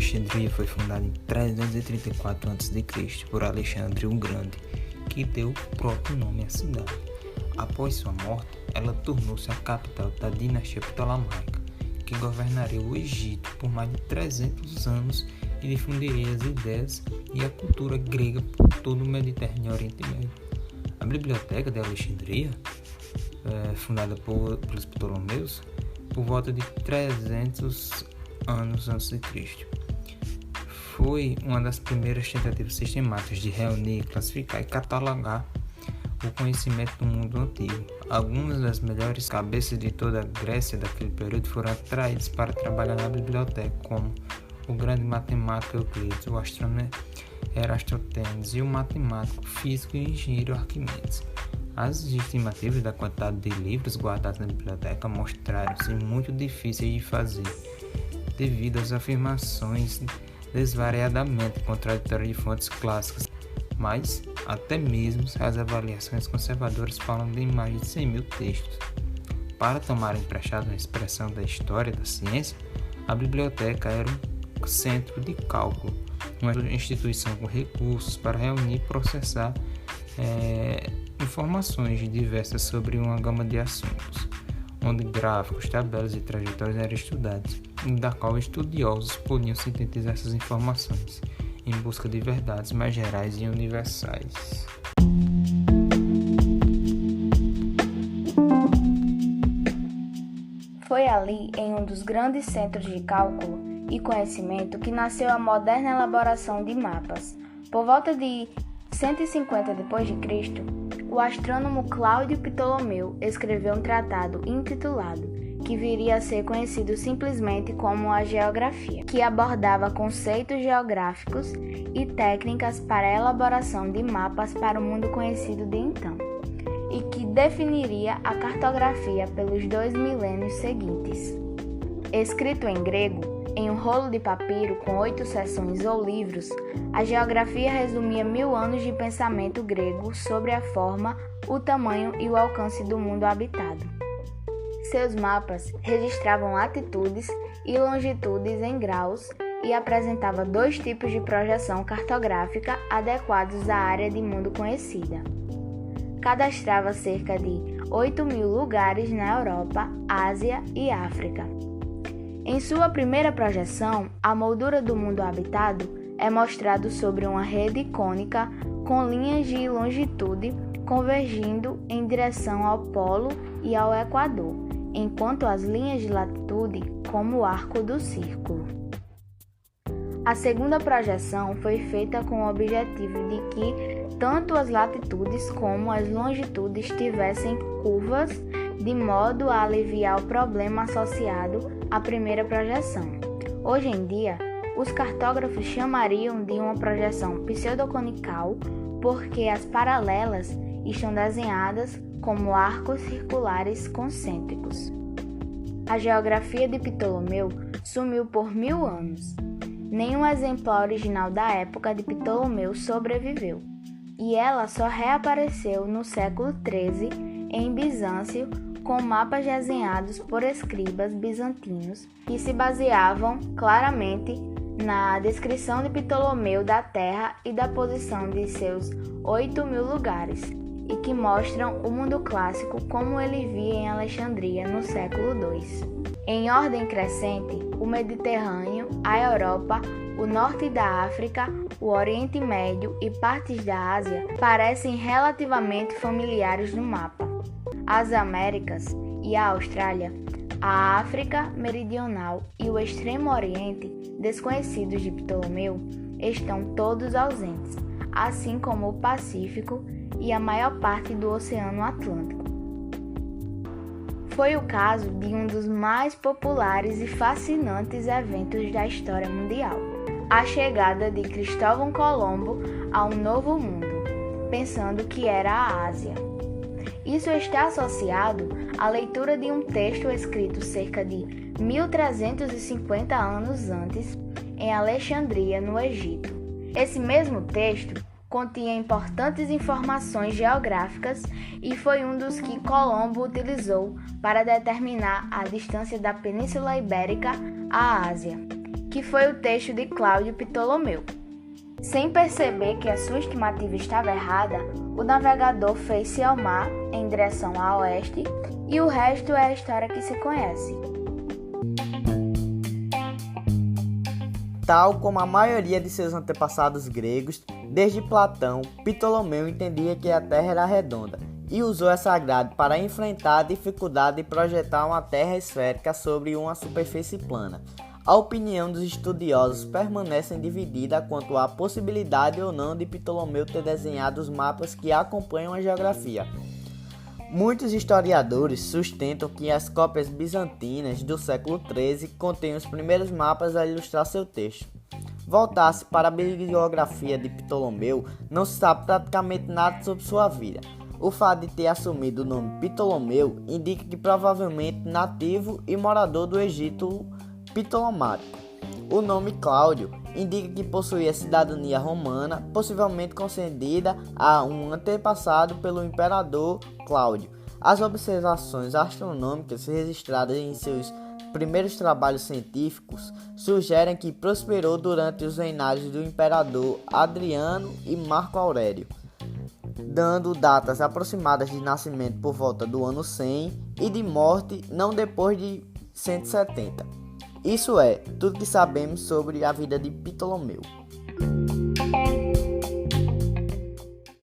Alexandria foi fundada em 334 a.C. por Alexandre o Grande, que deu o próprio nome à cidade. Após sua morte, ela tornou-se a capital da dinastia Ptolomaica, que governaria o Egito por mais de 300 anos e difundiria as ideias e a cultura grega por todo o Mediterrâneo e Oriente Médio. A Biblioteca de Alexandria, fundada pelos Ptolomeus, por volta de 300 anos antes de Cristo, foi uma das primeiras tentativas sistemáticas de reunir, classificar e catalogar o conhecimento do mundo antigo. Algumas das melhores cabeças de toda a Grécia daquele período foram atraídas para trabalhar na biblioteca, como o grande matemático Euclides, o astrônomo Eratóstenes e o matemático, físico e engenheiro Arquimedes. As estimativas da quantidade de livros guardados na biblioteca mostraram-se muito difíceis de fazer, devido às afirmações desvariadamente contraditórias de fontes clássicas, mas até mesmo as avaliações conservadoras falam de mais de 100 mil textos. Para tomar emprestado uma expressão da história da ciência, a biblioteca era um centro de cálculo, uma instituição com recursos para reunir e processar informações diversas sobre uma gama de assuntos, onde gráficos, tabelas e trajetórias eram estudados, e da qual estudiosos podiam sintetizar essas informações em busca de verdades mais gerais e universais. Foi ali, em um dos grandes centros de cálculo e conhecimento, que nasceu a moderna elaboração de mapas. Por volta de 150 d.C., o astrônomo Cláudio Ptolomeu escreveu um tratado intitulado, que viria a ser conhecido simplesmente como a Geografia, que abordava conceitos geográficos e técnicas para a elaboração de mapas para o mundo conhecido de então, e que definiria a cartografia pelos 2 milênios seguintes. Escrito em grego, em um rolo de papiro com 8 seções ou livros, a geografia resumia 1000 anos de pensamento grego sobre a forma, o tamanho e o alcance do mundo habitado. Seus mapas registravam latitudes e longitudes em graus e apresentava 2 tipos de projeção cartográfica adequados à área de mundo conhecida. Cadastrava cerca de 8.000 lugares na Europa, Ásia e África. Em sua primeira projeção, a moldura do mundo habitado é mostrado sobre uma rede cônica com linhas de longitude convergindo em direção ao polo e ao equador, enquanto as linhas de latitude como o arco do círculo. A segunda projeção foi feita com o objetivo de que tanto as latitudes como as longitudes tivessem curvas, de modo a aliviar o problema associado à primeira projeção. Hoje em dia, os cartógrafos chamariam de uma projeção pseudoconical porque as paralelas estão desenhadas como arcos circulares concêntricos. A geografia de Ptolomeu sumiu por 1000 anos. Nenhum exemplar original da época de Ptolomeu sobreviveu, e ela só reapareceu no século XIII em Bizâncio com mapas desenhados por escribas bizantinos que se baseavam claramente na descrição de Ptolomeu da terra e da posição de seus 8.000 lugares, e que mostram o mundo clássico como ele via em Alexandria no século II. Em ordem crescente, o Mediterrâneo, a Europa, o norte da África, o Oriente Médio e partes da Ásia parecem relativamente familiares no mapa. As Américas e a Austrália, a África Meridional e o Extremo Oriente, desconhecidos de Ptolomeu, estão todos ausentes, assim como o Pacífico e a maior parte do Oceano Atlântico. Foi o caso de um dos mais populares e fascinantes eventos da história mundial, a chegada de Cristóvão Colombo a um novo mundo, pensando que era a Ásia. Isso está associado à leitura de um texto escrito cerca de 1350 anos antes, em Alexandria, no Egito. Esse mesmo texto continha importantes informações geográficas e foi um dos que Colombo utilizou para determinar a distância da Península Ibérica à Ásia. que foi o texto de Cláudio Ptolomeu. Sem perceber que a sua estimativa estava errada, o navegador fez-se ao mar em direção a oeste e o resto é a história que se conhece. Tal como a maioria de seus antepassados gregos, desde Platão, Ptolomeu entendia que a Terra era redonda e usou essa grade para enfrentar a dificuldade de projetar uma Terra esférica sobre uma superfície plana. A opinião dos estudiosos permanece dividida quanto à possibilidade ou não de Ptolomeu ter desenhado os mapas que acompanham a geografia. Muitos historiadores sustentam que as cópias bizantinas do século XIII contêm os primeiros mapas a ilustrar seu texto. Voltar-se para a bibliografia de Ptolomeu, não se sabe praticamente nada sobre sua vida. O fato de ter assumido o nome Ptolomeu indica que provavelmente nativo e morador do Egito Ptolomático. O nome Cláudio indica que possuía cidadania romana, possivelmente concedida a um antepassado pelo imperador Cláudio. As observações astronômicas registradas em seus primeiros trabalhos científicos sugerem que prosperou durante os reinados do imperador Adriano e Marco Aurélio, dando datas aproximadas de nascimento por volta do ano 100 e de morte não depois de 170. Isso é tudo que sabemos sobre a vida de Ptolomeu.